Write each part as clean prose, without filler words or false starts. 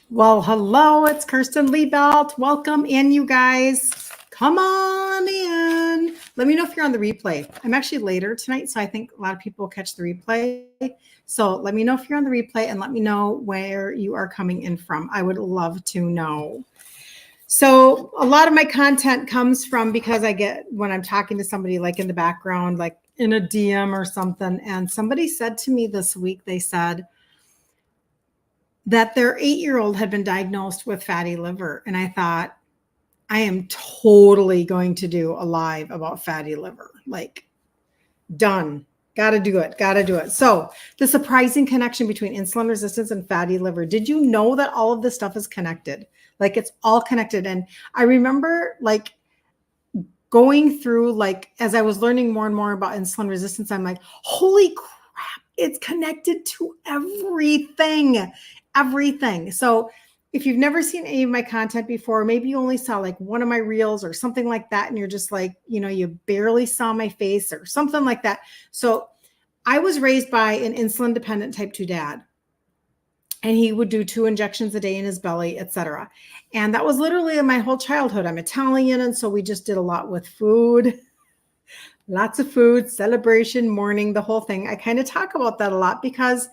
Well, hello, it's Kirsten Liebelt. Welcome in, you guys. Come on in. Let me know if you're on the replay. I'm actually later tonight, so I think a lot of people will catch the replay. So let me know if you're on the replay and let me know where you are coming in from. I would love to know. So a lot of my content comes from because I get when I'm talking to somebody like in the background, like in a DM or something. And somebody said to me this week, they said, that their 8-year-old had been diagnosed with fatty liver. And I thought, I am totally going to do a live about fatty liver. Like, done. Got to do it. Got to do it. So, the surprising connection between insulin resistance and fatty liver. Did you know that all of this stuff is connected? Like, it's all connected. And I remember, like, going through, like, as I was learning more and more about insulin resistance, I'm like, holy crap, it's connected to everything. Everything. So if you've never seen any of my content before, maybe you only saw like one of my reels or something like that, and you're just like, you barely saw my face or something like that. So I was raised by an insulin dependent type 2 dad, and he would do 2 injections a day in his belly, etc. And that was literally my whole childhood. I'm Italian, and so we just did a lot with food. Lots of food, celebration, mourning, the whole thing. I kind of talk about that a lot because,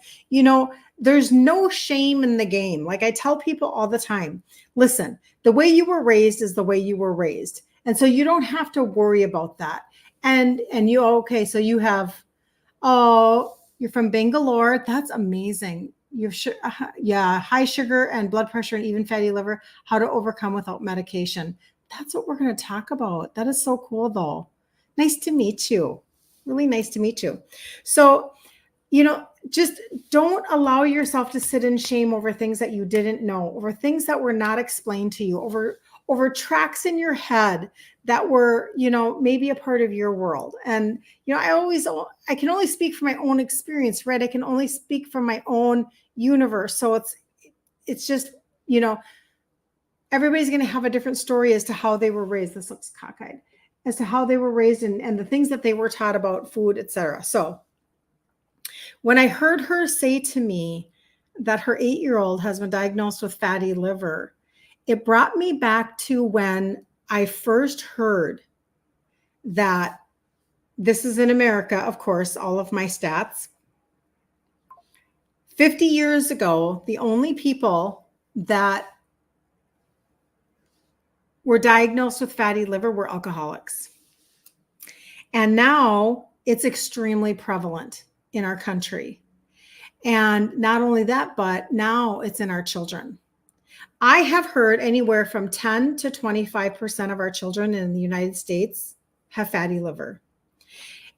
there's no shame in the game. Like I tell people all the time, listen, the way you were raised is the way you were raised. And so you don't have to worry about that. And you, okay, so you have, oh, you're from Bangalore. That's amazing. Yeah, high sugar and blood pressure and even fatty liver, how to overcome without medication. That's what we're going to talk about. That is so cool though. Nice to meet you. Really nice to meet you. So, just don't allow yourself to sit in shame over things that you didn't know, over things that were not explained to you, over tracks in your head that were, maybe a part of your world. And, I can only speak from my own experience, right? I can only speak from my own universe. So it's just, everybody's going to have a different story as to how they were raised. This looks cockeyed. As to how they were raised and the things that they were taught about food, etc. So when I heard her say to me that her 8-year-old has been diagnosed with fatty liver, it brought me back to when I first heard that this is in America, of course, all of my stats. 50 years ago, the only people that were diagnosed with fatty liver were alcoholics. And now it's extremely prevalent in our country. And not only that, but now it's in our children. I have heard anywhere from 10 to 25% of our children in the United States have fatty liver.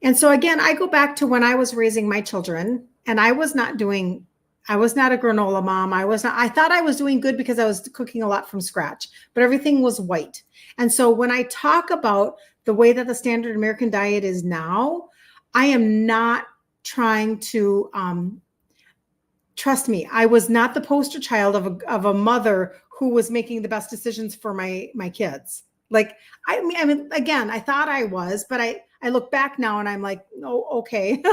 And so again, I go back to when I was raising my children, and I was not a granola mom. I thought I was doing good because I was cooking a lot from scratch, but everything was white. And so when I talk about the way that the standard American diet is now, I am not trying to, trust me, I was not the poster child of a mother who was making the best decisions for my kids. Like, I mean, again, I thought I was, but I look back now and I'm like, oh, okay,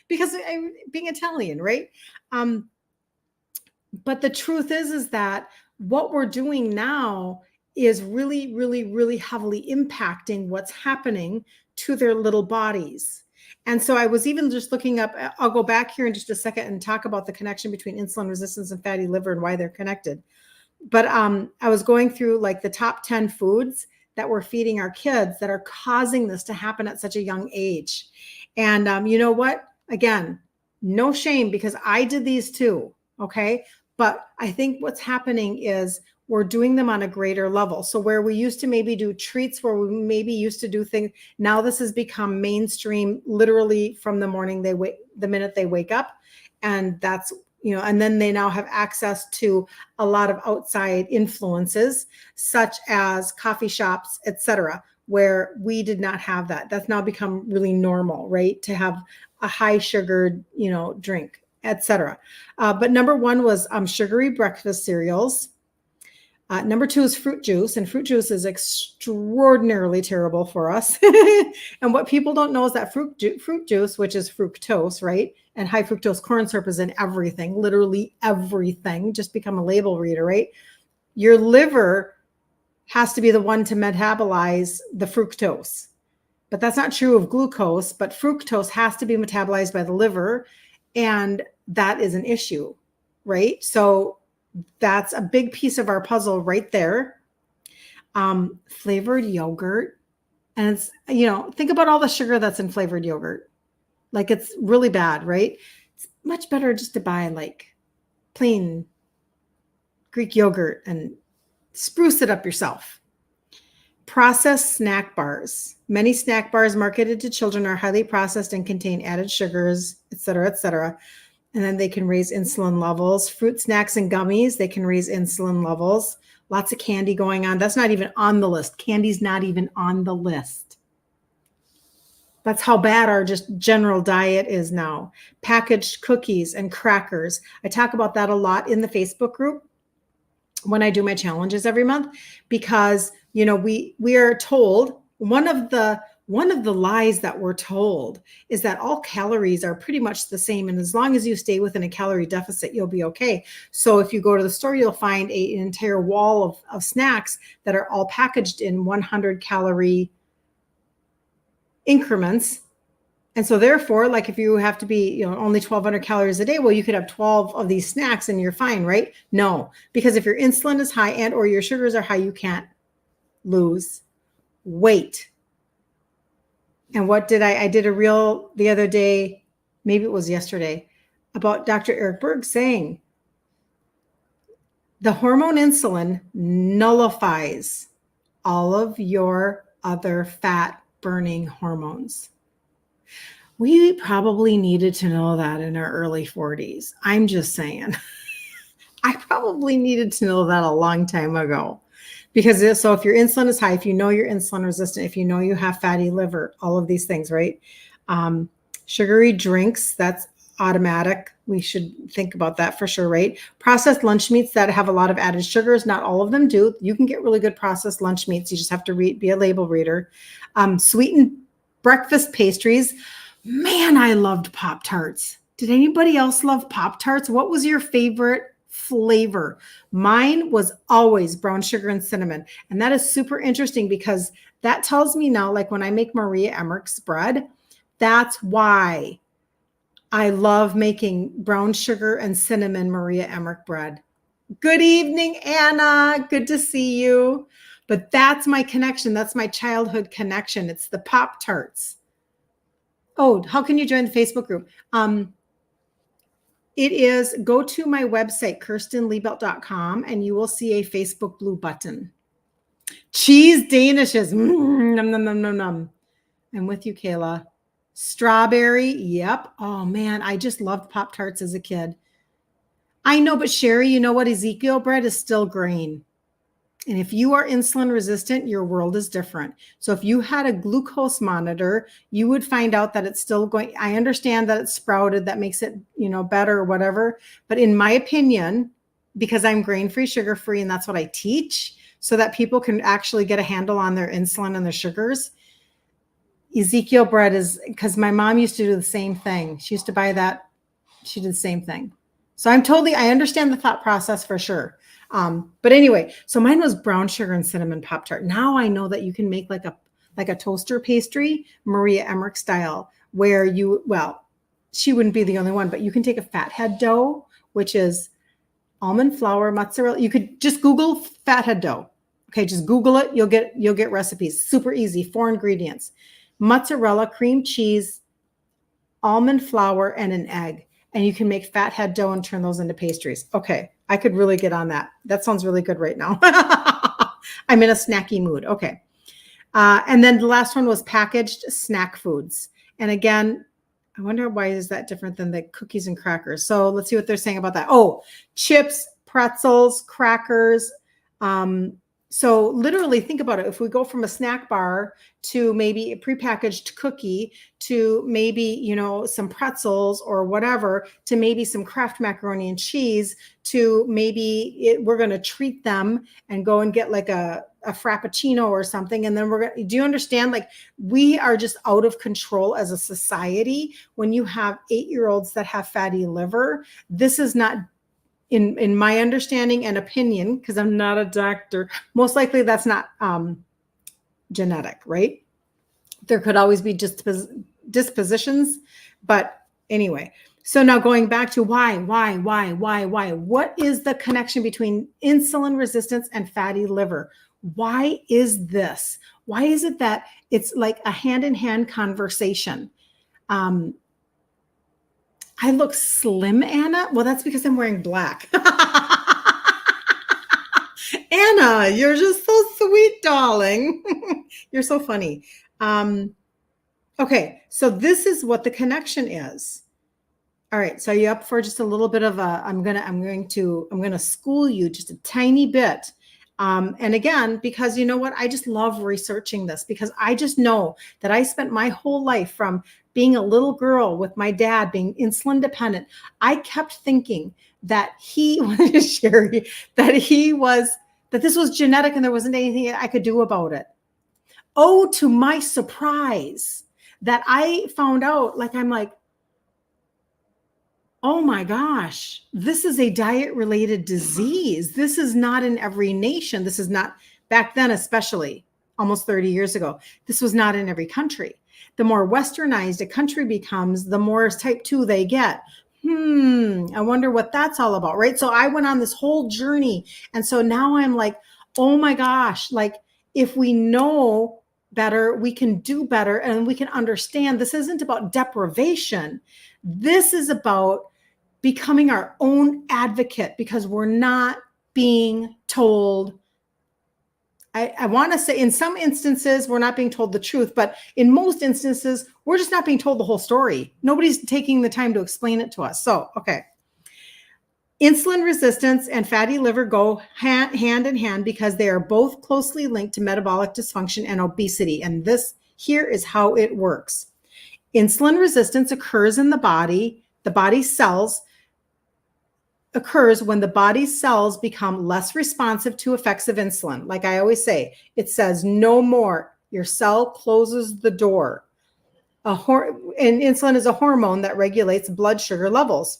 because I'm being Italian, right? But the truth is that what we're doing now is really, really, really heavily impacting what's happening to their little bodies. And so I was even just looking up, I'll go back here in just a second and talk about the connection between insulin resistance and fatty liver and why they're connected. But I was going through like the top 10 foods that we're feeding our kids that are causing this to happen at such a young age. And you know what? Again, no shame because I did these too. Okay. But I think what's happening is we're doing them on a greater level. So where we used to maybe do treats, where we maybe used to do things, now this has become mainstream literally from the minute they wake up. And that's, and then they now have access to a lot of outside influences, such as coffee shops, etc., where we did not have that. That's now become really normal, right? To have a high sugared, drink, etc. But number one was sugary breakfast cereals. Number 2 is fruit juice, and fruit juice is extraordinarily terrible for us. And what people don't know is that fruit juice, which is fructose, right? And high fructose corn syrup is in everything, literally everything. Just become a label reader, right? Your liver has to be the one to metabolize the fructose. But that's not true of glucose, but fructose has to be metabolized by the liver, and that is an issue, right? So that's a big piece of our puzzle right there. Flavored yogurt. And it's, think about all the sugar that's in flavored yogurt. Like, it's really bad, right? It's much better just to buy like plain Greek yogurt and spruce it up yourself. Processed snack bars. Many snack bars marketed to children are highly processed and contain added sugars, et cetera, et cetera. And then they can raise insulin levels. Fruit snacks and gummies, they can raise insulin levels. Lots of candy going on. That's not even on the list. Candy's not even on the list. That's how bad our just general diet is now. Packaged cookies and crackers. I talk about that a lot in the Facebook group when I do my challenges every month, because we are told, one of the lies that we're told is that all calories are pretty much the same, and as long as you stay within a calorie deficit, you'll be okay. So if you go to the store, you'll find an entire wall of snacks that are all packaged in 100 calorie increments. And so therefore, like, if you have to be, only 1,200 calories a day, well, you could have 12 of these snacks and you're fine, right? No, because if your insulin is high and or your sugars are high, you can't lose weight. And what did I did a reel the other day, maybe it was yesterday, about Dr. Eric Berg saying the hormone insulin nullifies all of your other fat burning hormones. We probably needed to know that in our early 40s. I'm just saying. I probably needed to know that a long time ago. Because so if your insulin is high, if you know you're insulin resistant, if you know you have fatty liver, all of these things, right? Sugary drinks, that's automatic. We should think about that for sure, right? Processed lunch meats that have a lot of added sugars, not all of them do. You can get really good processed lunch meats. You just have to be a label reader. Sweetened breakfast pastries. Man, I loved Pop-Tarts. Did anybody else love Pop-Tarts? What was your favorite flavor? Mine was always brown sugar and cinnamon. And that is super interesting, because that tells me now, like when I make Maria Emmerich's bread, that's why I love making brown sugar and cinnamon Maria Emmerich bread. Good evening, Anna. Good to see you. But that's my connection. That's my childhood connection. It's the Pop-Tarts. Oh, how can you join the Facebook group? It is, go to my website, kirstenliebelt.com, and you will see a Facebook blue button. Cheese Danishes. Nom, nom, nom, nom, nom. I'm with you, Kayla. Strawberry. Yep. Oh, man. I just loved Pop-Tarts as a kid. I know, but Sherry, you know what? Ezekiel bread is still grain. And if you are insulin resistant, your world is different. So if you had a glucose monitor, you would find out that it's still going. I understand that it's sprouted, that makes it, better or whatever. But in my opinion, because I'm grain-free, sugar-free, and that's what I teach, so that people can actually get a handle on their insulin and their sugars, Ezekiel bread is, because my mom used to do the same thing. She used to buy that. She did the same thing. So I understand the thought process for sure. But anyway, so mine was brown sugar and cinnamon Pop-Tart. Now I know that you can make like a toaster pastry, Maria Emmerich style, where she wouldn't be the only one, but you can take a fathead dough, which is almond flour, mozzarella. You could just Google fathead dough. Okay, just Google it. You'll get recipes. Super easy. 4 ingredients: mozzarella, cream cheese, almond flour, and an egg. And you can make fathead dough and turn those into pastries. Okay, I could really get on that. That sounds really good right now. I'm in a snacky mood. Okay. And then the last one was packaged snack foods. And again, I wonder why is that different than the cookies and crackers? So let's see what they're saying about that. Oh, chips, pretzels, crackers, So literally think about it. If we go from a snack bar to maybe a prepackaged cookie to maybe, some pretzels or whatever, to maybe some Kraft macaroni and cheese, to maybe we're going to treat them and go and get like a frappuccino or something. And then do you understand? Like, we are just out of control as a society. When you have 8-year-olds that have fatty liver, this is not, in my understanding and opinion, because I'm not a doctor, most likely that's not genetic, right? There could always be dispositions, but anyway. So now going back to why? What is the connection between insulin resistance and fatty liver? Why is this? Why is it that it's like a hand-in-hand conversation? I look slim, Anna. Well, that's because I'm wearing black. Anna, you're just so sweet, darling. You're so funny. Okay, so this is what the connection is. All right, so are you up for just a little bit of I'm going to school you just a tiny bit. And again, because you know what? I just love researching this, because I just know that I spent my whole life from being a little girl with my dad being insulin dependent. I kept thinking that that this was genetic and there wasn't anything I could do about it. Oh, to my surprise, that I found out, I'm like, oh my gosh, this is a diet-related disease. This is not in every nation. This is not, back then especially, almost 30 years ago, this was not in every country. The more westernized a country becomes, the more type 2 they get. I wonder what that's all about, right? So I went on this whole journey. And so now I'm like, oh my gosh, if we know better, we can do better, and we can understand this isn't about deprivation. This is about becoming our own advocate, because we're not being told. I want to say in some instances, we're not being told the truth, but in most instances, we're just not being told the whole story. Nobody's taking the time to explain it to us. So, okay. Insulin resistance and fatty liver go hand in hand because they are both closely linked to metabolic dysfunction and obesity. And this here is how it works. Insulin resistance occurs in the body cells occurs when the body's cells become less responsive to effects of insulin. Like I always say, it says no more. Your cell closes the door. And insulin is a hormone that regulates blood sugar levels.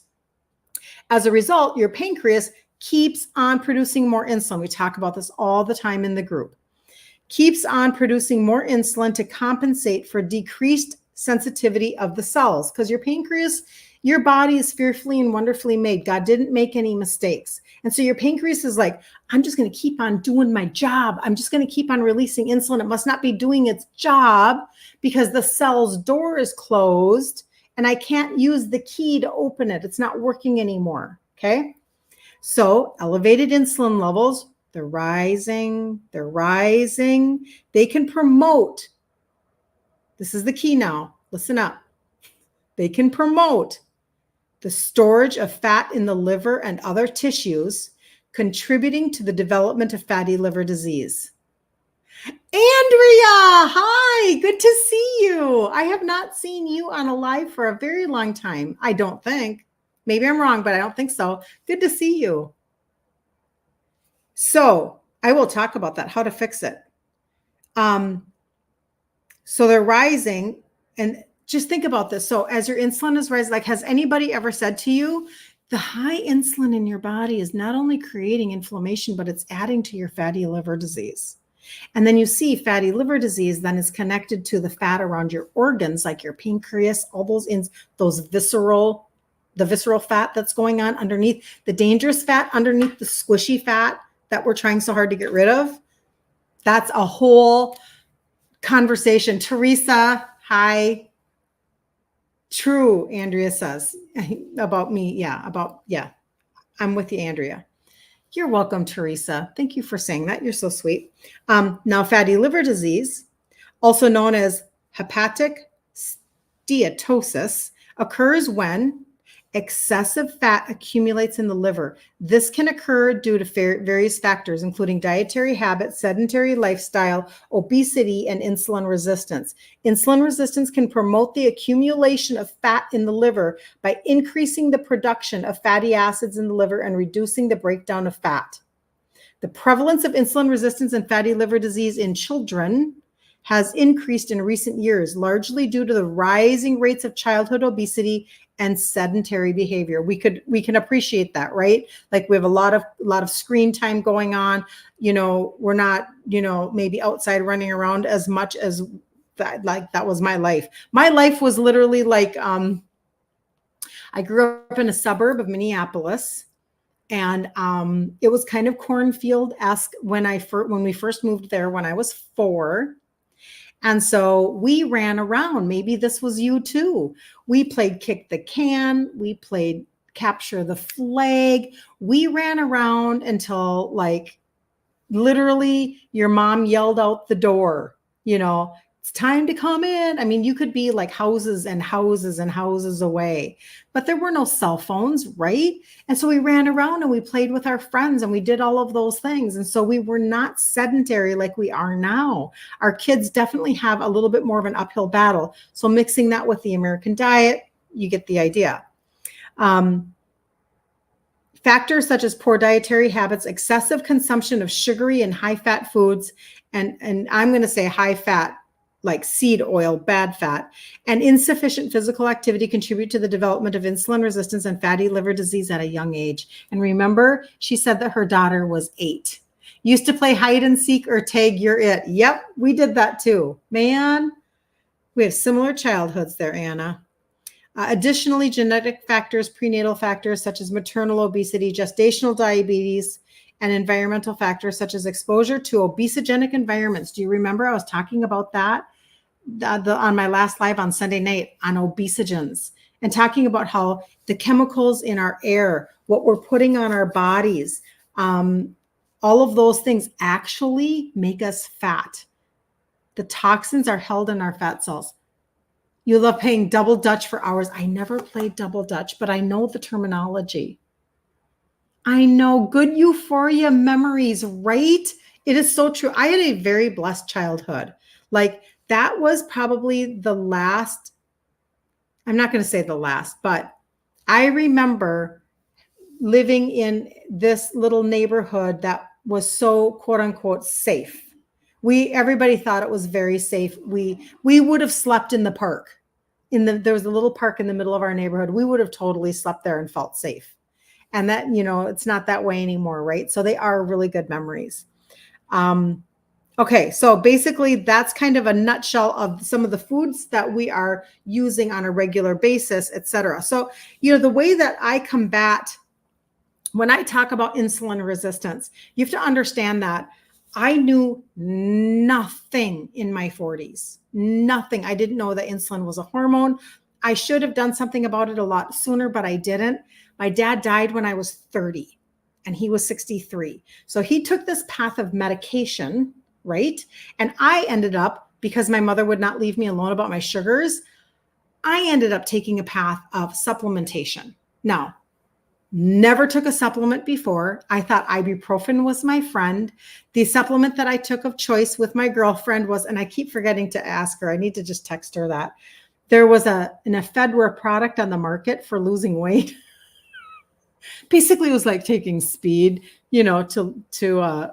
As a result, your pancreas keeps on producing more insulin. We talk about this all the time in the group. Keeps on producing more insulin to compensate for decreased sensitivity of the cells, because your pancreas, your body is fearfully and wonderfully made. God didn't make any mistakes. And so your pancreas is like, I'm just going to keep on doing my job. I'm just going to keep on releasing insulin. It must not be doing its job because the cell's door is closed and I can't use the key to open it. It's not working anymore. Okay. So elevated insulin levels, they're rising. They can promote. This is the key now. Listen up. They can promote the storage of fat in the liver and other tissues, contributing to the development of fatty liver disease. Andrea, hi, good to see you. I have not seen you on a live for a very long time. I don't think. Maybe I'm wrong, but I don't think so. Good to see you. So I will talk about that, how to fix it. So they're rising, and just think about this. So as your insulin is rising, has anybody ever said to you, the high insulin in your body is not only creating inflammation, but it's adding to your fatty liver disease? And then you see fatty liver disease then is connected to the fat around your organs, like your pancreas, all the visceral fat that's going on underneath, the dangerous fat underneath the squishy fat that we're trying so hard to get rid of. That's a whole conversation. Teresa, hi. True, Andrea says about me. Yeah, I'm with you, Andrea. You're welcome, Teresa. Thank you for saying that. You're so sweet. Now, fatty liver disease, also known as hepatic steatosis, occurs when excessive fat accumulates in the liver. This can occur due to various factors, including dietary habits, sedentary lifestyle, obesity, and insulin resistance. Insulin resistance can promote the accumulation of fat in the liver by increasing the production of fatty acids in the liver and reducing the breakdown of fat. The prevalence of insulin resistance and fatty liver disease in children has increased in recent years, largely due to the rising rates of childhood obesity and sedentary behavior. We can appreciate that, right? Like we have a lot of screen time going on. We're not, maybe outside running around as much as that. Like that was my life. My life was literally like, I grew up in a suburb of Minneapolis. And it was kind of cornfield-esque when we first moved there when I was 4. And so we ran around. Maybe this was you too. We played kick the can. We played capture the flag. We ran around until like literally your mom yelled out the door, it's time to come in. I mean, you could be like houses and houses and houses away, but there were no cell phones, right? And so we ran around and we played with our friends and we did all of those things. And so we were not sedentary like we are now. Our kids definitely have a little bit more of an uphill battle. So mixing that with the American diet, you get the idea. Factors such as poor dietary habits, excessive consumption of sugary and high-fat foods, and I'm going to say high-fat, like seed oil, bad fat, and insufficient physical activity contribute to the development of insulin resistance and fatty liver disease at a young age. And remember, she said that her daughter was 8. Used to play hide and seek or tag, you're it. Yep, we did that too. Man, we have similar childhoods there, Anna. Additionally, genetic factors, prenatal factors such as maternal obesity, gestational diabetes, and environmental factors such as exposure to obesogenic environments. Do you remember I was talking about that on my last live on Sunday night on obesogens and talking about how the chemicals in our air, what we're putting on our bodies, all of those things actually make us fat. The toxins are held in our fat cells. You love playing double dutch for hours. I never played double dutch, but I know the terminology. I know, good euphoria memories, right? It is so true. I had a very blessed childhood. Like that was probably the last, I'm not going to say the last, but I remember living in this little neighborhood that was so quote unquote safe. Everybody thought it was very safe. We would have slept in the park. There was a little park in the middle of our neighborhood. We would have totally slept there and felt safe. And that, it's not that way anymore, right? So they are really good memories. Okay, so basically that's kind of a nutshell of some of the foods that we are using on a regular basis, et cetera. So, the way that I combat, when I talk about insulin resistance, you have to understand that I knew nothing in my 40s, nothing. I didn't know that insulin was a hormone. I should have done something about it a lot sooner, but I didn't. My dad died when I was 30 and he was 63. So he took this path of medication, right? And I ended up, because my mother would not leave me alone about my sugars, I ended up taking a path of supplementation. Now, never took a supplement before. I thought ibuprofen was my friend. The supplement that I took of choice with my girlfriend was, and I keep forgetting to ask her, I need to just text her that. There was an ephedra product on the market for losing weight. Basically, it was like taking speed, to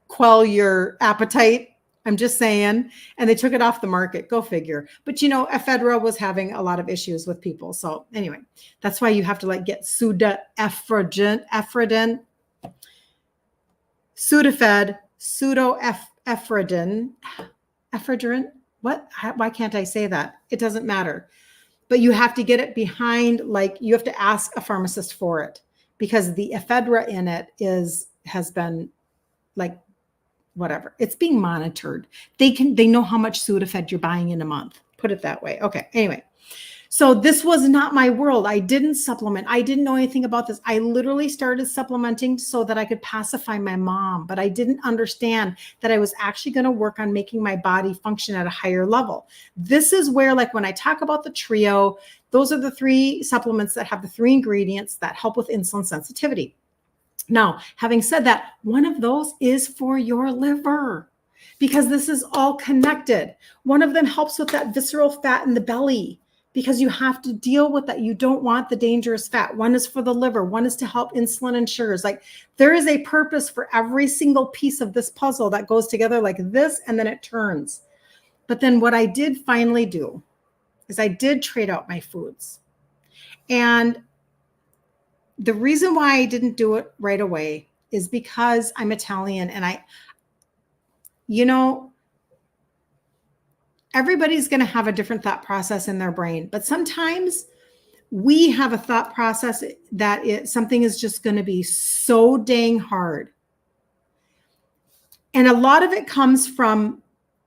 quell your appetite. I'm just saying. And they took it off the market. Go figure. But, ephedra was having a lot of issues with people. So anyway, that's why you have to get pseudoephedrine. Ephedrine. What? Why can't I say that? It doesn't matter. But you have to get it behind, you have to ask a pharmacist for it, because the ephedra in it has been whatever. It's being monitored. They know how much Sudafed you're buying in a month. Put it that way. Okay. Anyway, so this was not my world. I didn't supplement. I didn't know anything about this. I literally started supplementing so that I could pacify my mom, but I didn't understand that I was actually going to work on making my body function at a higher level. This is where, when I talk about the trio, Those are the 3 supplements that have the 3 ingredients that help with insulin sensitivity. Now, having said that, one of those is for your liver because this is all connected. One of them helps with that visceral fat in the belly because you have to deal with that. You don't want the dangerous fat. One is for the liver. One is to help insulin and sugars. Like there is a purpose for every single piece of this puzzle that goes together like this, and then it turns. But then what I did finally do is I did trade out my foods. And the reason why I didn't do it right away is because I'm Italian and everybody's going to have a different thought process in their brain, but sometimes we have a thought process that something is just going to be so dang hard. And a lot of it comes from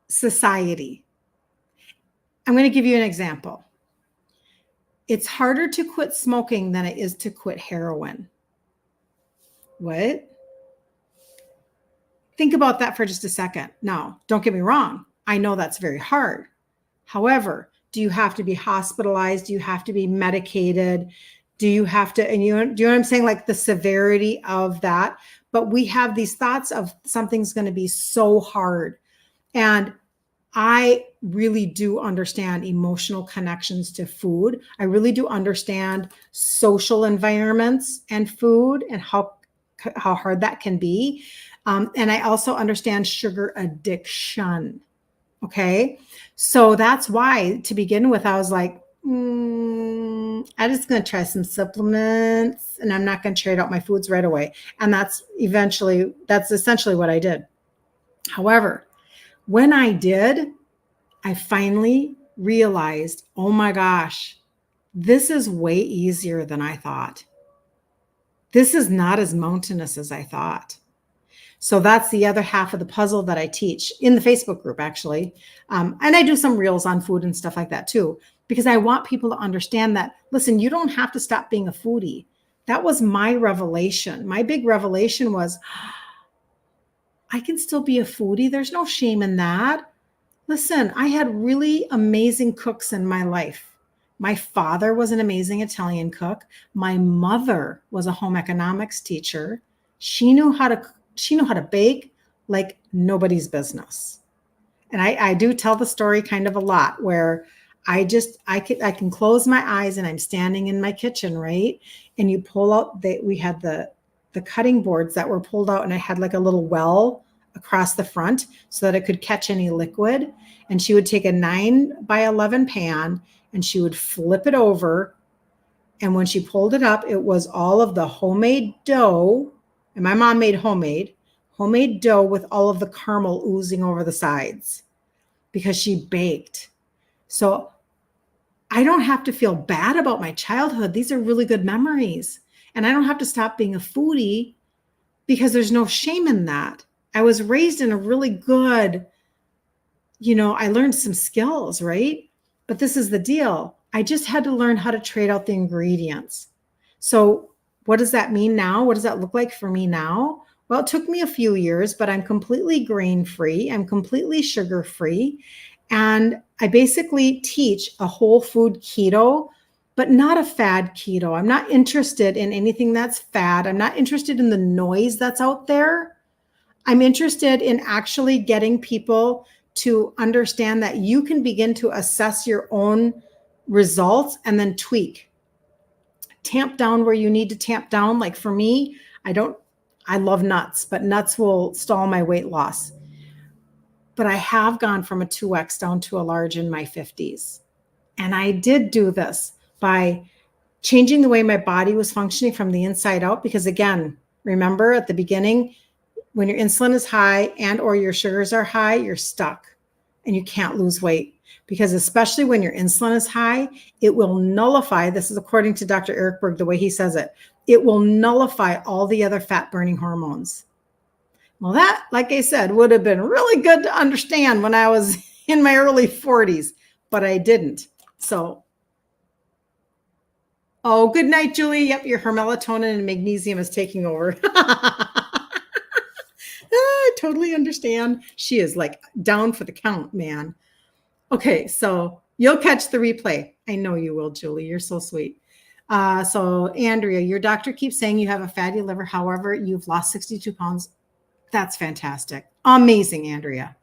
society. I'm going to give you an example. It's harder to quit smoking than it is to quit heroin. What? Think about that for just a second. Now, don't get me wrong. I know that's very hard. However, do you have to be hospitalized? Do you have to be medicated? Do you have to, do you know what I'm saying? Like the severity of that. But we have these thoughts of something's going to be so hard. And I really do understand emotional connections to food. I really do understand social environments and food and how hard that can be. And I also understand sugar addiction. Okay. So that's why to begin with, I was like, I'm just going to try some supplements and I'm not going to trade out my foods right away. And that's essentially what I did. However, when I did, I finally realized, oh my gosh, this is way easier than I thought. This is not as mountainous as I thought. So that's the other half of the puzzle that I teach in the Facebook group, actually. And I do some reels on food and stuff like that too, because I want people to understand that, listen, you don't have to stop being a foodie. That was my revelation. My big revelation was, I can still be a foodie. There's no shame in that. Listen, I had really amazing cooks in my life. My father was an amazing Italian cook. My mother was a home economics teacher. She knew how to bake like nobody's business. And I do tell the story kind of a lot where I can close my eyes and I'm standing in my kitchen, right? And you pull out, we had the cutting boards that were pulled out and I had like a little well across the front so that it could catch any liquid. And she would take a 9x11 pan and she would flip it over. And when she pulled it up, it was all of the homemade dough. And my mom made homemade dough with all of the caramel oozing over the sides because she baked. So I don't have to feel bad about my childhood. These are really good memories. And I don't have to stop being a foodie because there's no shame in that. I was raised in a really good, I learned some skills, right? But this is the deal. I just had to learn how to trade out the ingredients. So what does that mean now? What does that look like for me now? Well, it took me a few years, but I'm completely grain-free. I'm completely sugar-free. And I basically teach a whole food keto, but not a fad keto. I'm not interested in anything that's fad. I'm not interested in the noise that's out there. I'm interested in actually getting people to understand that you can begin to assess your own results and then tweak. Tamp down where you need to tamp down. Like for me, I love nuts, but nuts will stall my weight loss. But I have gone from a 2X down to a large in my 50s. And I did do this by changing the way my body was functioning from the inside out. Because again, remember at the beginning, when your insulin is high and or your sugars are high, you're stuck and you can't lose weight. Because especially when your insulin is high, it will nullify, this is according to Dr. Eric Berg, the way he says it, it will nullify all the other fat burning hormones. Well, that, like I said, would have been really good to understand when I was in my early 40s, but I didn't. So, oh, good night, Julie. Yep, your melatonin and magnesium is taking over. I totally understand. She is like down for the count, man. Okay, so You'll catch the replay. I know you will, Julie. You're so sweet. So Andrea, your doctor keeps saying you have a fatty liver. However, you've lost 62 pounds. That's fantastic. Amazing, Andrea.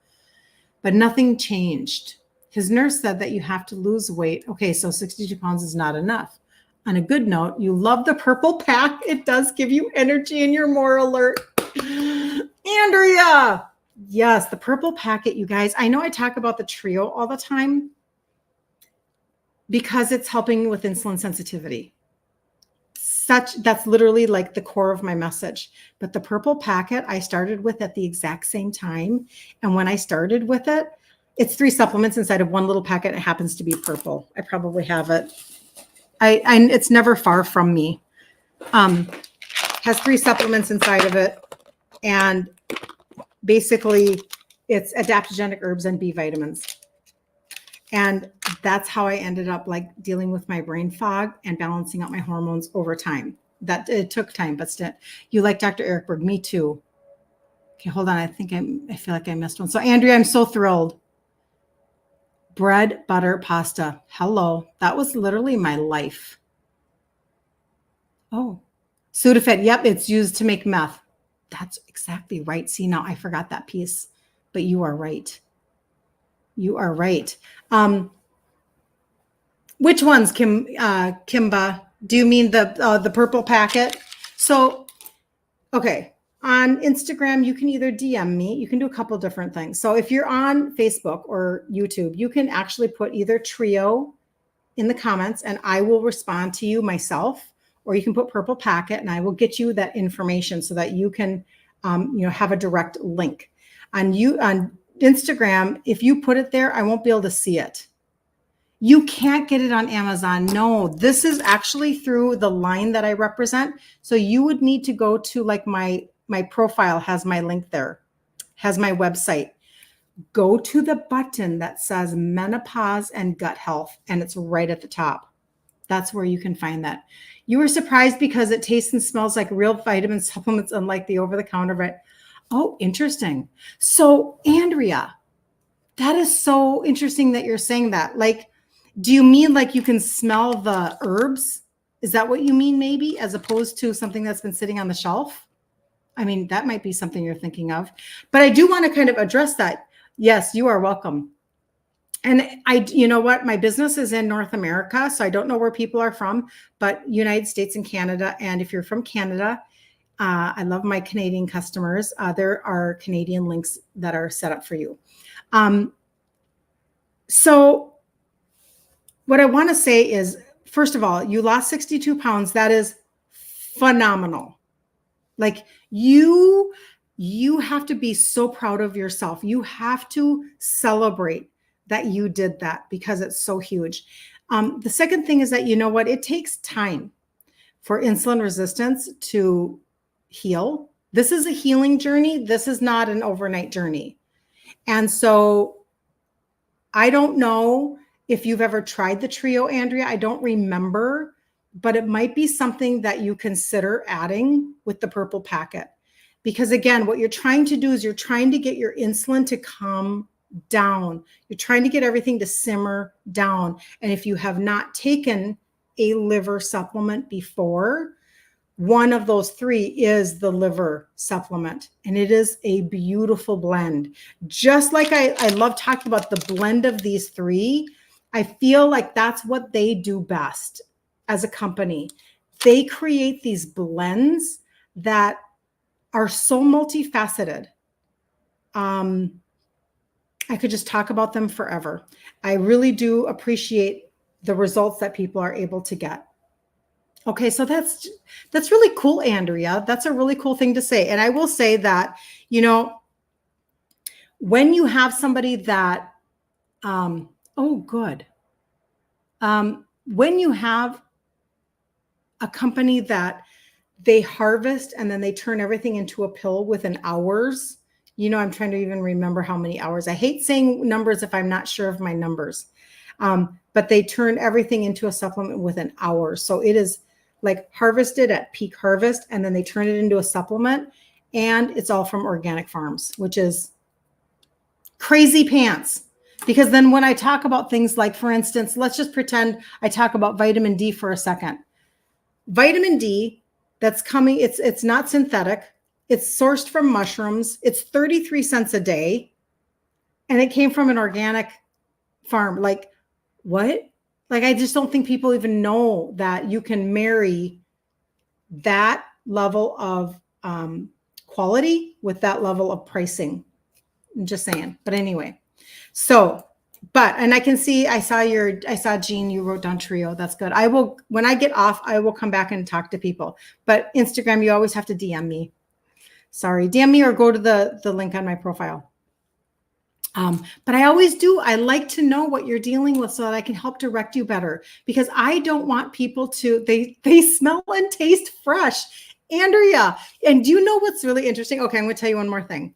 But nothing changed. His nurse said that you have to lose weight. Okay, so 62 pounds is not enough. On a good note, you love the purple pack. It does give you energy and you're more alert. Andrea. Yes, the purple packet, you guys. I know I talk about the trio all the time because it's helping with insulin sensitivity. That's literally like the core of my message. But the purple packet I started with at the exact same time. And when I started with it, it's 3 supplements inside of one little packet. It happens to be purple. I probably have it. It's never far from me. Has 3 supplements inside of it. And basically it's adaptogenic herbs and B vitamins. And that's how I ended up like dealing with my brain fog and balancing out my hormones over time. That it took time, but still, you like Dr. Eric Berg, me too. Okay, hold on. I feel like I missed one. So Andrea, I'm so thrilled. Bread, butter, pasta. Hello. That was literally my life. Oh, Sudafed. Yep. It's used to make meth. That's exactly right. See, now I forgot that piece, but you are right. You are right. Which ones, Kimba? Do you mean the purple packet? So, okay. On Instagram, you can either DM me. You can do a couple different things. So if you're on Facebook or YouTube, you can actually put either trio in the comments and I will respond to you myself, or you can put purple packet and I will get you that information so that you can, have a direct link. On Instagram, if you put it there, I won't be able to see it. You can't get it on Amazon. No, this is actually through the line that I represent. So you would need to go to like my profile has my link there, has my website. Go to the button that says menopause and gut health, and it's right at the top. That's where you can find that. You were surprised because it tastes and smells like real vitamin supplements, unlike the over-the-counter, but oh, interesting. So Andrea, that is so interesting that you're saying that. Like, do you mean like you can smell the herbs? Is that what you mean maybe, as opposed to something that's been sitting on the shelf? I mean, that might be something you're thinking of, but I do want to kind of address that. Yes, you are welcome. And you know what? My business is in North America, so I don't know where people are from, but United States and Canada. And if you're from Canada, I love my Canadian customers. There are Canadian links that are set up for you. So what I want to say is, first of all, you lost 62 pounds. That is phenomenal. Like you have to be so proud of yourself. You have to celebrate that you did that because it's so huge. The second thing is that, you know what, it takes time for insulin resistance to heal. This is a healing journey. This is not an overnight journey. And so I don't know if you've ever tried the trio, Andrea. I don't remember, but it might be something that you consider adding with the purple packet. Because again, what you're trying to do is you're trying to get your insulin to come down. You're trying to get everything to simmer down. And if you have not taken a liver supplement before, one of those 3 is the liver supplement. And it is a beautiful blend. Just like I love talking about the blend of these 3, I feel like that's what they do best as a company. They create these blends that are so multifaceted. I could just talk about them forever. I really do appreciate the results that people are able to get. Okay, so that's really cool, Andrea. That's a really cool thing to say. And I will say that, when you have somebody that, when you have a company that they harvest and then they turn everything into a pill within hours, I'm trying to even remember how many hours. I hate saying numbers if I'm not sure of my numbers, but they turn everything into a supplement within hours. So it is like harvested at peak harvest, and then they turn it into a supplement, and it's all from organic farms, which is crazy pants. Because then when I talk about things like, for instance, let's just pretend I talk about vitamin D for a second. Vitamin D that's coming, it's not synthetic. It's sourced from mushrooms. It's 33 cents a day. And it came from an organic farm. Like, what? Like, I just don't think people even know that you can marry that level of quality with that level of pricing. I'm just saying. But anyway, so, and I can see, I saw Jean, you wrote down Trio. That's good. I will, when I get off, I will come back and talk to people. But Instagram, you always have to DM me. Sorry, DM me or go to the link on my profile. But I always do. I like to know what you're dealing with so that I can help direct you better, because I don't want people to, they smell and taste fresh. Andrea, and do you know what's really interesting? Okay, I'm going to tell you one more thing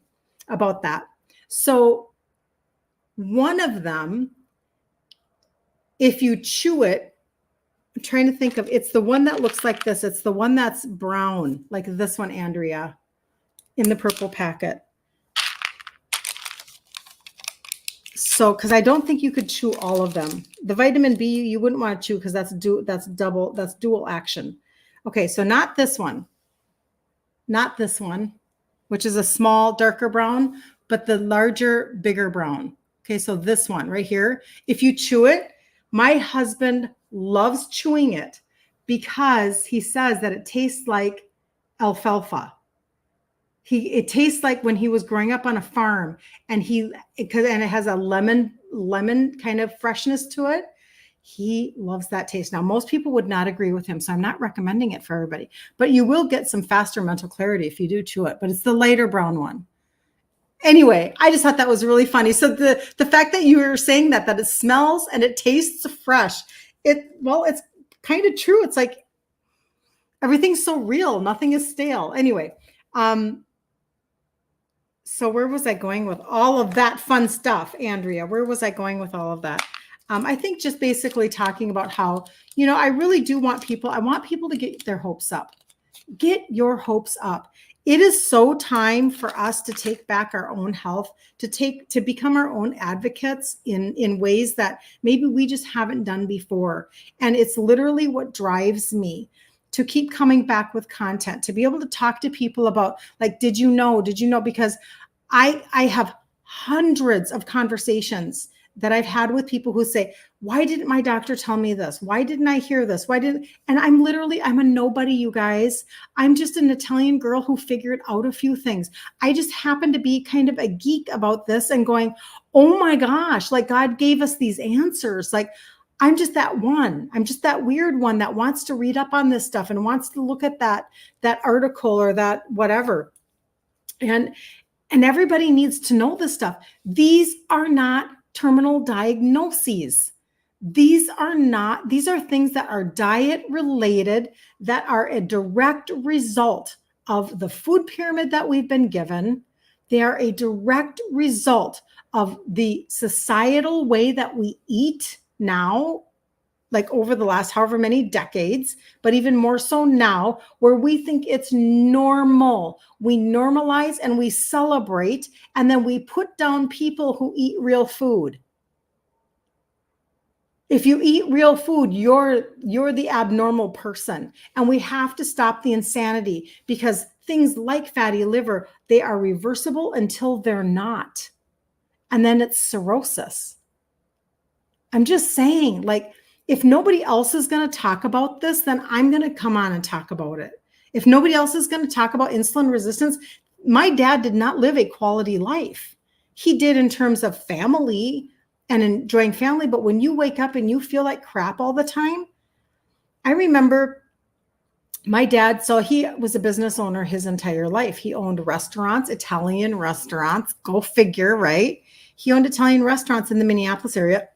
about that. So one of them, if you chew it, I'm trying to think of, it's the one that looks like this. It's the one that's brown, like this one, Andrea, in the purple packet. So, because I don't think you could chew all of them. The vitamin B, you wouldn't want to chew because that's dual action. Okay, so not this one, which is a small, darker brown, but the larger, bigger brown. Okay, so this one right here, if you chew it, my husband loves chewing it because he says that it tastes like alfalfa. It tastes like when he was growing up on a farm, and it has a lemon kind of freshness to it. He loves that taste. Now, most people would not agree with him, so I'm not recommending it for everybody, but you will get some faster mental clarity if you do chew it, but it's the lighter brown one. Anyway, I just thought that was really funny. So the fact that you were saying that it smells and it tastes fresh, it's kind of true. It's like everything's so real. Nothing is stale. Anyway, so where was I going with all of that fun stuff, Andrea? Where was I going with all of that? I think just basically talking about how, I really do want people to get their hopes up. Get your hopes up. It is so time for us to take back our own health, to become our own advocates in ways that maybe we just haven't done before. And it's literally what drives me to keep coming back with content, to be able to talk to people about, like, did you know? Because I have hundreds of conversations that I've had with people who say, why didn't my doctor tell me this? Why didn't I hear this? And I'm a nobody, you guys. I'm just an Italian girl who figured out a few things. I just happen to be kind of a geek about this and going, oh my gosh, like God gave us these answers. Like, I'm just that one. I'm just that weird one that wants to read up on this stuff and wants to look at that article or that whatever. And everybody needs to know this stuff. These are not terminal diagnoses. These are things that are diet related, that are a direct result of the food pyramid that we've been given. They are a direct result of the societal way that we eat now, like over the last however many decades, but even more so now, where we think it's normal. We normalize and we celebrate, and then we put down people who eat real food. If you eat real food, you're the abnormal person. And we have to stop the insanity, because things like fatty liver, they are reversible until they're not. And then it's cirrhosis. I'm just saying, like, if nobody else is going to talk about this, then I'm going to come on and talk about it. If nobody else is going to talk about insulin resistance, my dad did not live a quality life. He did in terms of family and enjoying family. But when you wake up and you feel like crap all the time, I remember my dad, so he was a business owner his entire life. He owned restaurants, Italian restaurants, go figure, right? He owned Italian restaurants in the Minneapolis area.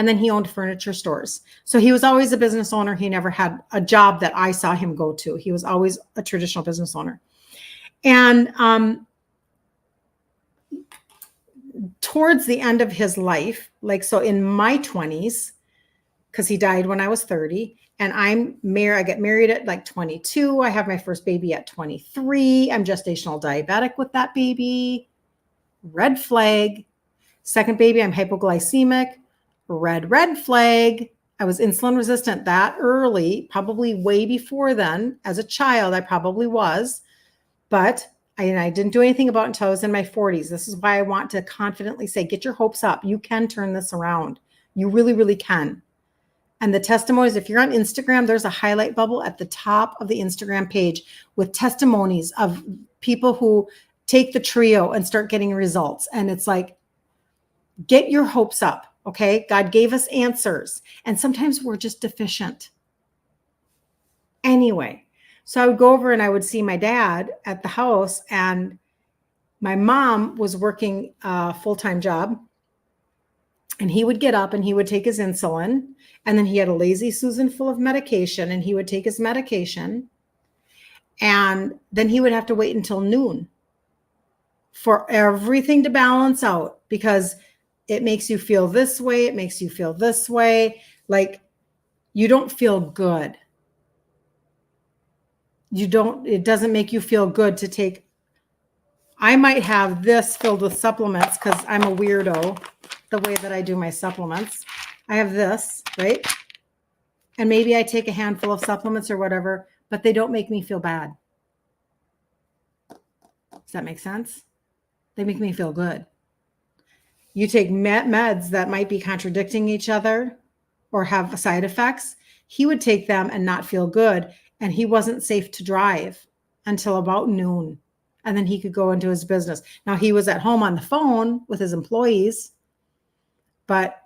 And then he owned furniture stores. So he was always a business owner. He never had a job that I saw him go to. He was always a traditional business owner. And towards the end of his life, like, so in my 20s, because he died when I was 30, and I get married at like 22. I have my first baby at 23. I'm gestational diabetic with that baby. Red flag. Second baby, I'm hypoglycemic. Red flag. I was insulin resistant that early, probably way before then. As a child, I probably was, but I didn't do anything about it until I was in my 40s. This is why I want to confidently say, get your hopes up. You can turn this around. You really, really can. And the testimonies, if you're on Instagram, there's a highlight bubble at the top of the Instagram page with testimonies of people who take the trio and start getting results. And it's like, get your hopes up, okay? God gave us answers, and sometimes we're just deficient. Anyway, so I would go over and I would see my dad at the house, and my mom was working a full-time job, and he would get up and he would take his insulin, and then he had a Lazy Susan full of medication, and he would take his medication, and then he would have to wait until noon for everything to balance out, because it makes you feel this way. It makes you feel this way. Like you don't feel good. It doesn't make you feel good to take. I might have this filled with supplements because I'm a weirdo the way that I do my supplements. I have this, right? And maybe I take a handful of supplements or whatever, but they don't make me feel bad. Does that make sense? They make me feel good. You take meds that might be contradicting each other or have side effects. He would take them and not feel good. And he wasn't safe to drive until about noon. And then he could go into his business. Now he was at home on the phone with his employees, but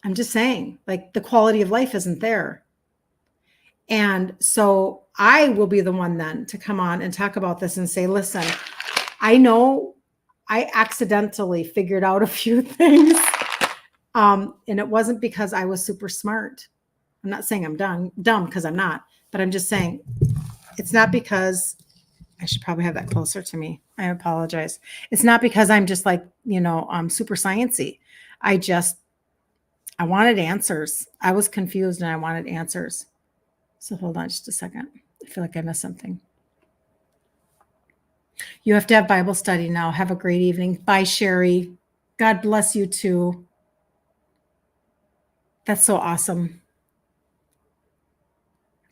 I'm just saying, like, the quality of life isn't there. And so I will be the one then to come on and talk about this and say, listen, I know I accidentally figured out a few things. And it wasn't because I was super smart. I'm not saying I'm dumb because I'm not, but I'm just saying it's not because I should probably have that closer to me. I apologize. It's not because I'm just like, super sciencey. I wanted answers. I was confused and I wanted answers. So hold on just a second. I feel like I missed something. You have to have Bible study now. Have a great evening. Bye, Sherry. God bless you too. That's so awesome.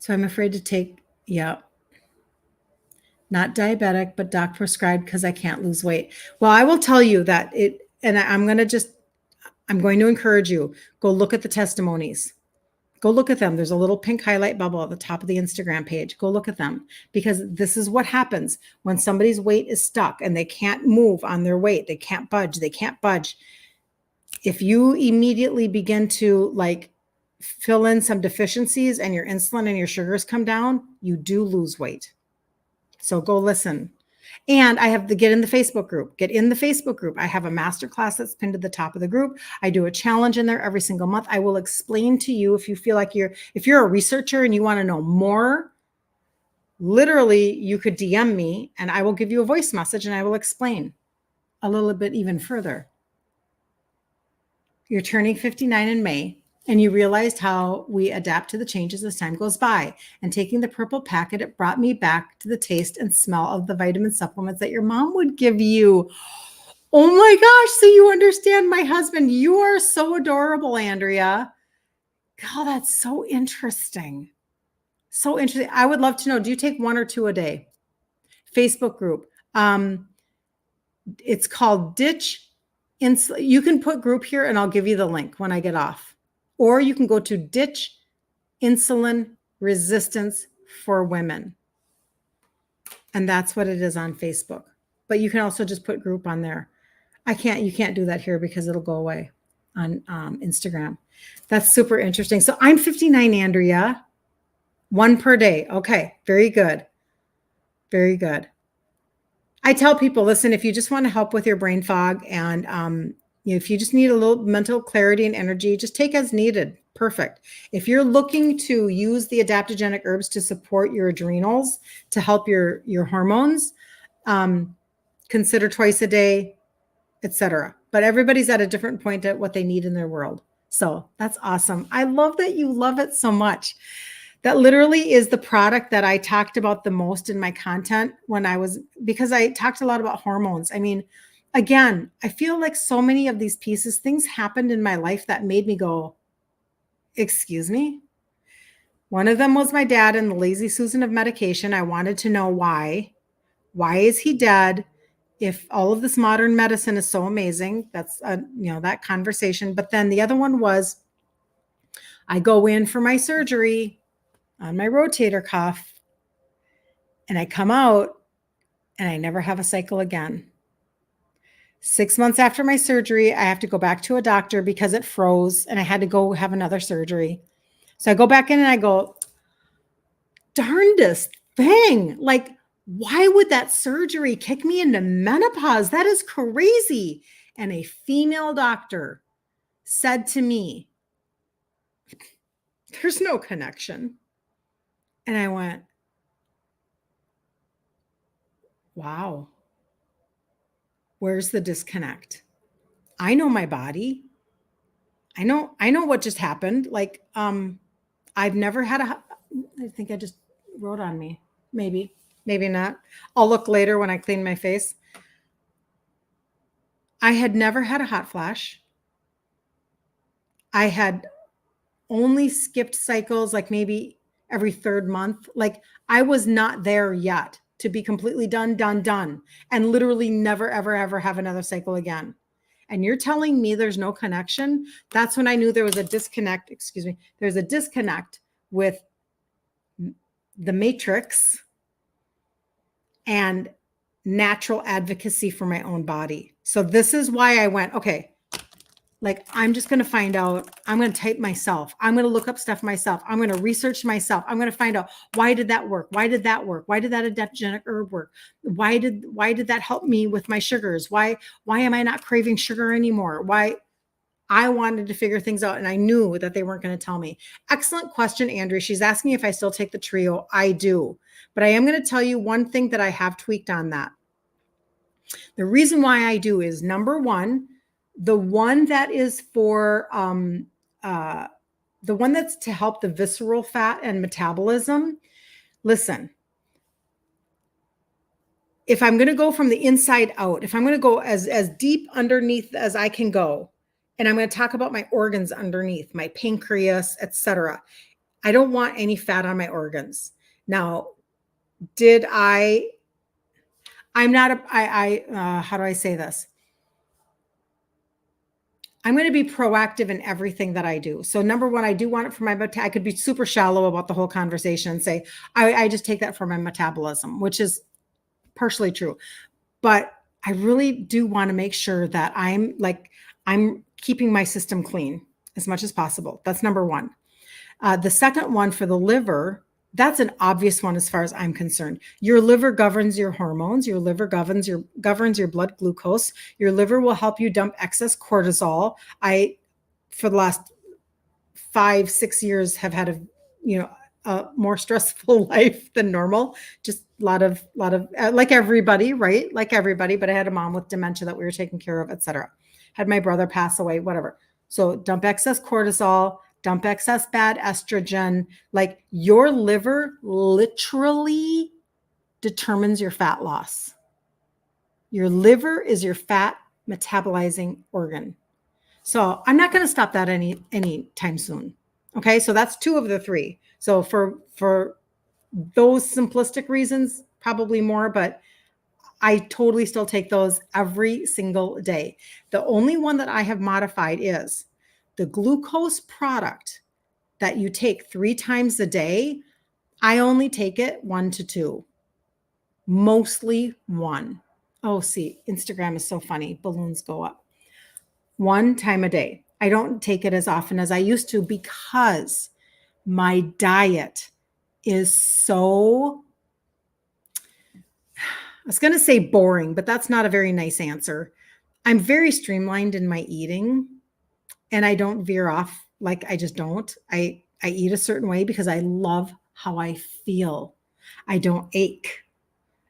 So I'm afraid to take, not diabetic, but doc prescribed because I can't lose weight. Well, I will tell you that I'm going to encourage you, go look at the testimonies. Go look at them. There's a little pink highlight bubble at the top of the Instagram page. Go look at them, because this is what happens when somebody's weight is stuck and they can't move on their weight. They can't budge. If you immediately begin to fill in some deficiencies and your insulin and your sugars come down, you do lose weight. So go listen. And I have get in the Facebook group. Get in the Facebook group. I have a masterclass that's pinned to the top of the group. I do a challenge in there every single month. I will explain to you if you feel like if you're a researcher and you want to know more, literally you could DM me and I will give you a voice message and I will explain a little bit even further. You're turning 59 in May. And you realized how we adapt to the changes as time goes by. And taking the purple packet, it brought me back to the taste and smell of the vitamin supplements that your mom would give you. Oh my gosh, so you understand my husband. You are so adorable, Andrea. God, that's so interesting. So interesting. I would love to know, do you take 1 or 2 a day? Facebook group. It's called Ditch Insulin. You can put group here and I'll give you the link when I get off. Or you can go to Ditch Insulin Resistance for Women. And that's what it is on Facebook. But you can also just put group on there. You can't do that here because it'll go away on Instagram. That's super interesting. So I'm 59, Andrea. 1 per day. Okay. Very good. Very good. I tell people, listen, if you just want to help with your brain fog and if you just need a little mental clarity and energy, just take as needed. Perfect. If you're looking to use the adaptogenic herbs to support your adrenals, to help your hormones, consider twice a day, etc. But everybody's at a different point at what they need in their world. So that's awesome. I love that you love it so much. That literally is the product that I talked about the most in my content because I talked a lot about hormones. I mean, again, I feel like so many of these pieces, things happened in my life that made me go, excuse me. One of them was my dad and the lazy Susan of medication. I wanted to know why. Why is he dead? If all of this modern medicine is so amazing, that's that conversation. But then the other one was, I go in for my surgery on my rotator cuff and I come out and I never have a cycle again. 6 months after my surgery, I have to go back to a doctor because it froze and I had to go have another surgery. So I go back in and I go, darndest thing. Like, why would that surgery kick me into menopause? That is crazy. And a female doctor said to me, there's no connection. And I went, wow, where's the disconnect? I know my body. I know what just happened. Like, I've never had I think I just wrote on me. Maybe not. I'll look later when I clean my face. I had never had a hot flash. I had only skipped cycles like maybe every 3rd month. Like, I was not there yet to be completely done, and literally never, ever have another cycle again. And you're telling me there's no connection? That's when I knew there was a disconnect. Excuse me. There's a disconnect with the matrix and natural advocacy for my own body. So this is why I went, okay, like, I'm just going to find out. I'm going to type myself. I'm going to look up stuff myself. I'm going to research myself. I'm going to find out, why did that work? Why did that work? Why did that adaptogenic herb work? Why did that help me with my sugars? Why am I not craving sugar anymore? Why? I wanted to figure things out, and I knew that they weren't going to tell me. Excellent question, Andrea. She's asking if I still take the trio. I do, but I am going to tell you one thing that I have tweaked on that. The reason why I do is, number one, the one that is for the one that's to help the visceral fat and metabolism. Listen, if I'm going to go from the inside out, if I'm going to go as deep underneath as I can go, and I'm going to talk about my organs underneath, my pancreas, etc., I don't want any fat on my organs. Now, I'm not how do I say this? I'm going to be proactive in everything that I do. So number one, I do want it for my, I could be super shallow about the whole conversation and say, I just take that for my metabolism, which is partially true. But I really do want to make sure that I'm keeping my system clean as much as possible. That's number one. The second one, for the liver, that's an obvious one as far as I'm concerned. Your liver governs your hormones. Your liver governs your blood glucose. Your liver will help you dump excess cortisol. For the last 5-6 years, have had a more stressful life than normal. Just a lot of like everybody, right? Like everybody, but I had a mom with dementia that we were taking care of, etc. Had my brother pass away, whatever. So dump excess cortisol, dump excess bad estrogen. Like, your liver literally determines your fat loss. Your liver is your fat metabolizing organ. So I'm not going to stop that any time soon. Okay. So that's 2 of the 3. So for those simplistic reasons, probably more, but I totally still take those every single day. The only one that I have modified is the glucose product that you take 3 times a day. I only take it 1 to 2, mostly 1. Oh, see, Instagram is so funny. Balloons go up. 1 time a day. I don't take it as often as I used to because my diet is so, I was going to say boring, but that's not a very nice answer. I'm very streamlined in my eating, and I don't veer off. Like, I just don't. I eat a certain way because I love how I feel. I don't ache,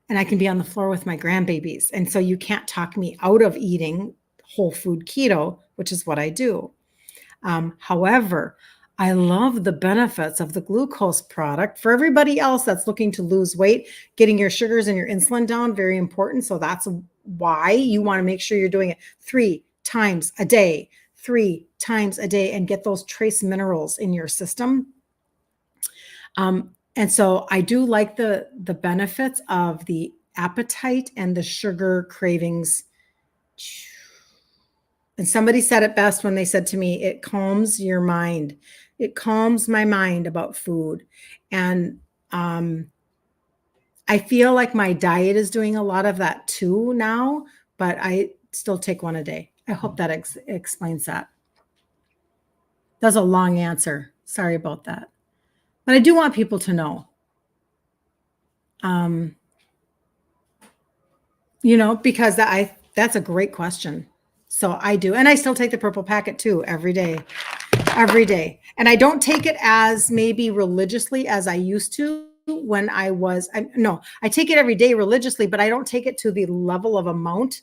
and I can be on the floor with my grandbabies. And so you can't talk me out of eating whole food keto, which is what I do. However, I love the benefits of the glucose product. For everybody else that's looking to lose weight, getting your sugars and your insulin down, very important. So that's why you want to make sure you're doing it 3 times a day, 3 times a day, and get those trace minerals in your system. And so I do like the benefits of the appetite and the sugar cravings. And somebody said it best when they said to me, it calms your mind. It calms my mind about food. And I feel like my diet is doing a lot of that too now, but I still take one a day. I hope that explains that. That's a long answer. Sorry about that. But I do want people to know. Because that's a great question. So I do. And I still take the purple packet too every day. And I don't take it as maybe religiously as I used to when I take it every day religiously, but I don't take it to the level of amount,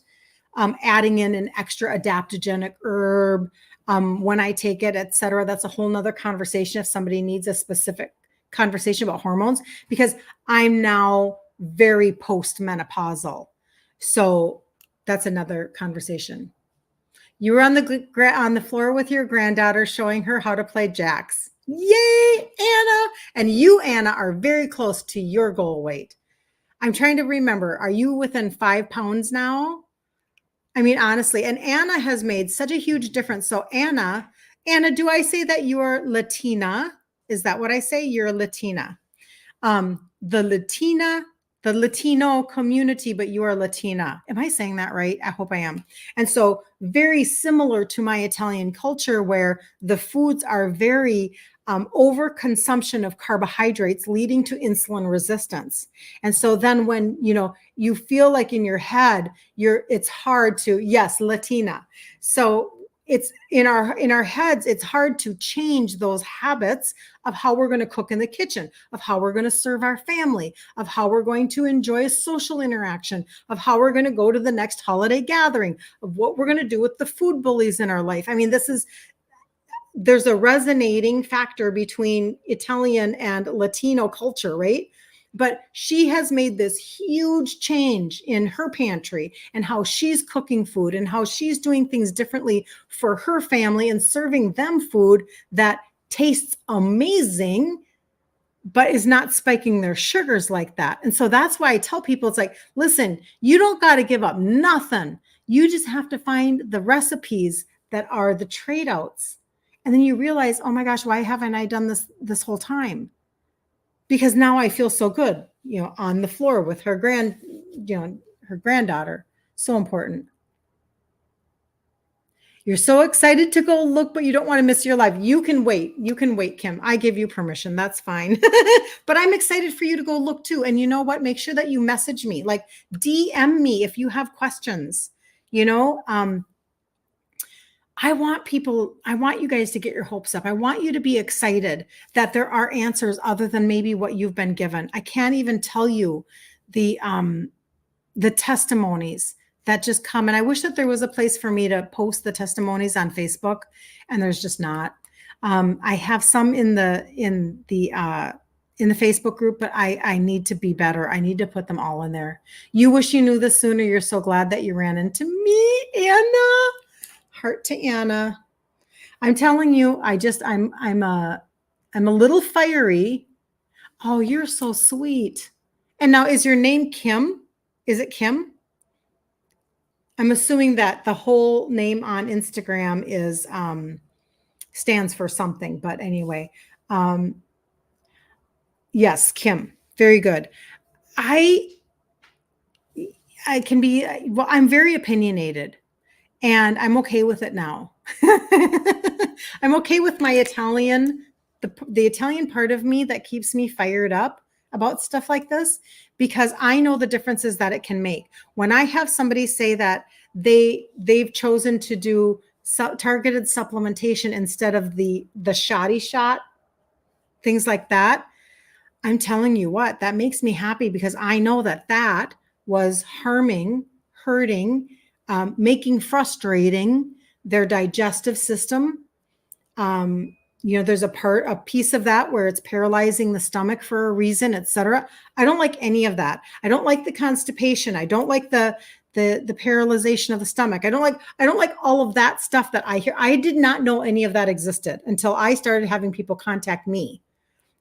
adding in an extra adaptogenic herb when I take it, et cetera. That's a whole nother conversation if somebody needs a specific conversation about hormones, because I'm now very postmenopausal. So that's another conversation. You were on the floor with your granddaughter showing her how to play jacks. Yay, Anna. And you, Anna, are very close to your goal weight. I'm trying to remember, are you within 5 pounds now? I mean, honestly, and Anna has made such a huge difference. So Anna, do I say that you are Latina? Is that what I say? You're a Latina. The Latino community, but you are Latina. Am I saying that right? I hope I am. And so very similar to my Italian culture, where the foods are very overconsumption of carbohydrates leading to insulin resistance. And so then when, you feel like in your head, it's hard to, yes, Latina. So it's in our heads, it's hard to change those habits of how we're going to cook in the kitchen, of how we're going to serve our family, of how we're going to enjoy a social interaction, of how we're going to go to the next holiday gathering, of what we're going to do with the food bullies in our life. I mean, there's a resonating factor between Italian and Latino culture, right? But she has made this huge change in her pantry and how she's cooking food and how she's doing things differently for her family and serving them food that tastes amazing, but is not spiking their sugars like that. And so that's why I tell people, it's like, listen, you don't got to give up nothing. You just have to find the recipes that are the trade outs. And then you realize, oh my gosh, why haven't I done this whole time? Because now I feel so good, on the floor with her granddaughter. So important. You're so excited to go look, but you don't want to miss your live. You can wait. Kim. I give you permission. That's fine. But I'm excited for you to go look too. And you know what? Make sure that you message me, like DM me if you have questions. I want you guys to get your hopes up. I want you to be excited that there are answers other than maybe what you've been given. I can't even tell you the testimonies that just come. And I wish that there was a place for me to post the testimonies on Facebook, and there's just not. I have some in the Facebook group, but I need to be better. I need to put them all in there. You wish you knew this sooner. You're so glad that you ran into me, Anna. Heart to Anna. I'm telling you, I'm a little fiery. Oh, you're so sweet. And now, is your name Kim? Is it Kim? I'm assuming that the whole name on Instagram is stands for something, but anyway. Yes, Kim. Very good. I can be, well, I'm very opinionated. And I'm okay with it now. I'm okay with my Italian, the Italian part of me that keeps me fired up about stuff like this, because I know the differences that it can make. When I have somebody say that they've chosen to do targeted supplementation instead of the shoddy shot, things like that, I'm telling you what, that makes me happy, because I know that was hurting, making frustrating their digestive system. There's a piece of that where it's paralyzing the stomach for a reason, etc. I don't like any of that. I don't like the constipation. I don't like the paralyzation of the stomach. I don't like all of that stuff that I hear. I did not know any of that existed until I started having people contact me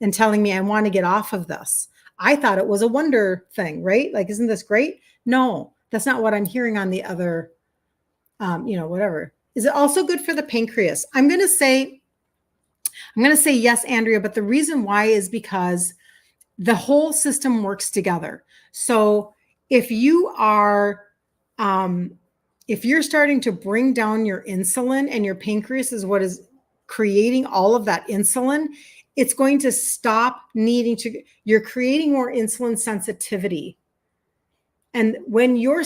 and telling me I want to get off of this. I thought it was a wonder thing, right? Like, isn't this great? No, that's not what I'm hearing on the other, whatever. Is it also good for the pancreas? I'm going to say yes, Andrea, but the reason why is because the whole system works together. So if you are, if you're starting to bring down your insulin and your pancreas is what is creating all of that insulin, it's going to stop needing to, you're creating more insulin sensitivity. And when your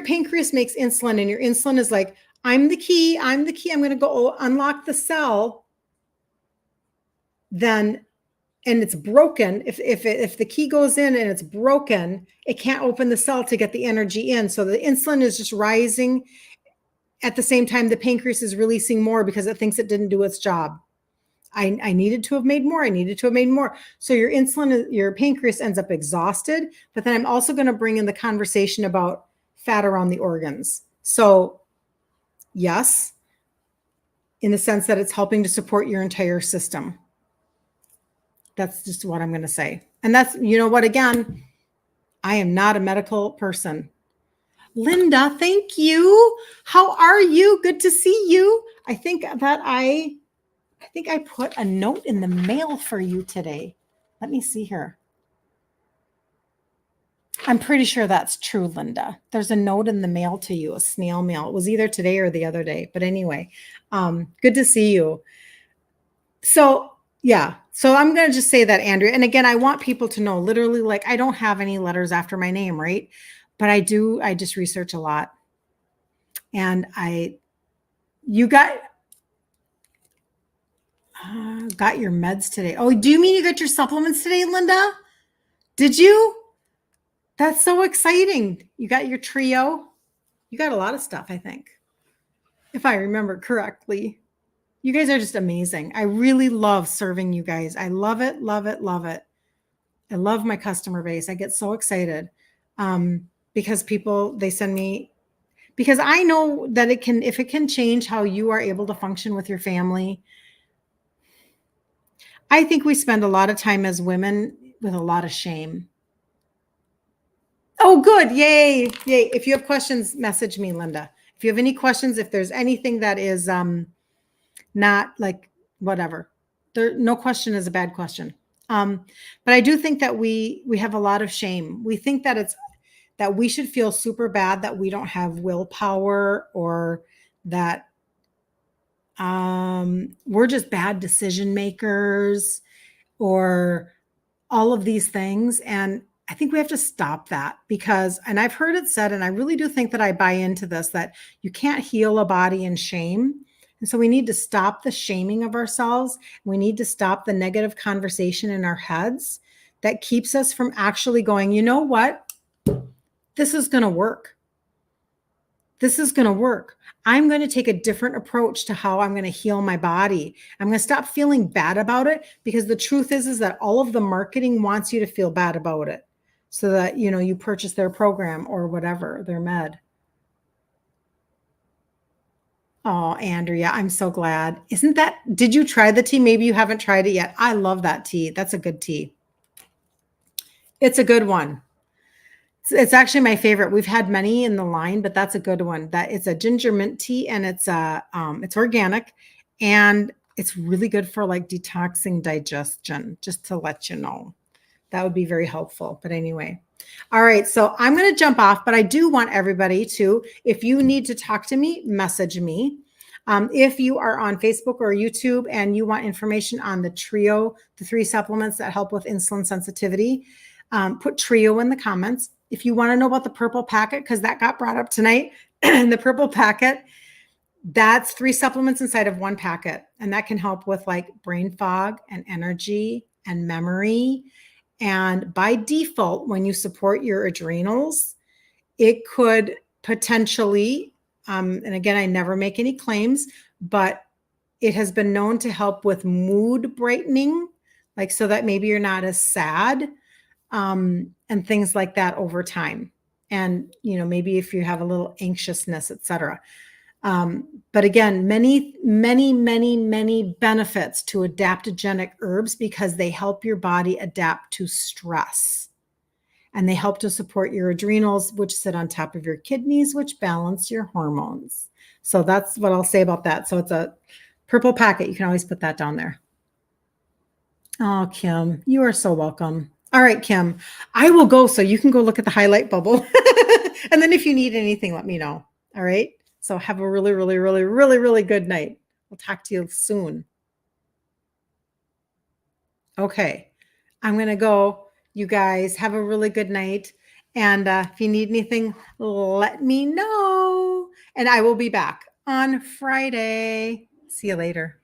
pancreas makes insulin and your insulin is like, I'm the key, I'm going to go unlock the cell, then, and it's broken, if the key goes in and it's broken, it can't open the cell to get the energy in. So the insulin is just rising. At the same time, the pancreas is releasing more because it thinks it didn't do its job. I needed to have made more. I needed to have made more. So your pancreas ends up exhausted, but then I'm also going to bring in the conversation about fat around the organs. So yes, in the sense that it's helping to support your entire system. That's just what I'm going to say. And that's, again, I am not a medical person. Linda, thank you. How are you? Good to see you. I think I put a note in the mail for you today. Let me see here. I'm pretty sure that's true, Linda. There's a note in the mail to you, a snail mail. It was either today or the other day. But anyway, good to see you. So, yeah. So I'm going to just say that, Andrea. And again, I want people to know, literally, like, I don't have any letters after my name, right? But I just research a lot. And you got your meds today. Oh, do you mean you got your supplements today, Linda? Did you? That's so exciting. You got your trio. You got a lot of stuff, I think, if I remember correctly. You guys are just amazing. I really love serving you guys. I love it, love it, love it. I love my customer base. I get so excited because they send me, because I know that if it can change how you are able to function with your family. I think we spend a lot of time as women with a lot of shame. Oh, good. Yay. Yay. If you have questions, message me, Linda. If you have any questions, if there's anything that is not like whatever, no question is a bad question. But I do think that we have a lot of shame. We think that that we should feel super bad that we don't have willpower, or that we're just bad decision makers, or all of these things. And I think we have to stop that and I've heard it said, and I really do think that I buy into this, that you can't heal a body in shame. And so we need to stop the shaming of ourselves. We need to stop the negative conversation in our heads that keeps us from actually going, you know what? This is going to work. This is going to work. I'm going to take a different approach to how I'm going to heal my body. I'm going to stop feeling bad about it, because the truth is that all of the marketing wants you to feel bad about it so that, you purchase their program or whatever, their med. Oh, Andrea, I'm so glad. Did you try the tea? Maybe you haven't tried it yet. I love that tea. That's a good tea. It's a good one. It's actually my favorite. We've had many in the line, but that's a good one. It's a ginger mint tea, and it's organic, and it's really good for like detoxing digestion, just to let you know. That would be very helpful. But anyway. All right. So I'm going to jump off, but I do want everybody to, if you need to talk to me, message me. If you are on Facebook or YouTube and you want information on the trio, the 3 supplements that help with insulin sensitivity, put trio in the comments. If you want to know about the purple packet, because that got brought up tonight, the purple packet, that's 3 supplements inside of 1 packet. And that can help with like brain fog and energy and memory. And by default, when you support your adrenals, it could potentially, and again, I never make any claims, but It has been known to help with mood brightening, like so that maybe you're not as sad, and things like that over time. And, maybe if you have a little anxiousness, etc. But again, many, many, many, many benefits to adaptogenic herbs because they help your body adapt to stress. And they help to support your adrenals, which sit on top of your kidneys, which balance your hormones. So that's what I'll say about that. So it's a purple packet. You can always put that down there. Oh, Kim, you are so welcome. All right, Kim, I will go so you can go look at the highlight bubble. And then if you need anything, let me know. All right. So have a really, really, really, really, really good night. I'll talk to you soon. Okay. I'm going to go. You guys have a really good night. And if you need anything, let me know. And I will be back on Friday. See you later.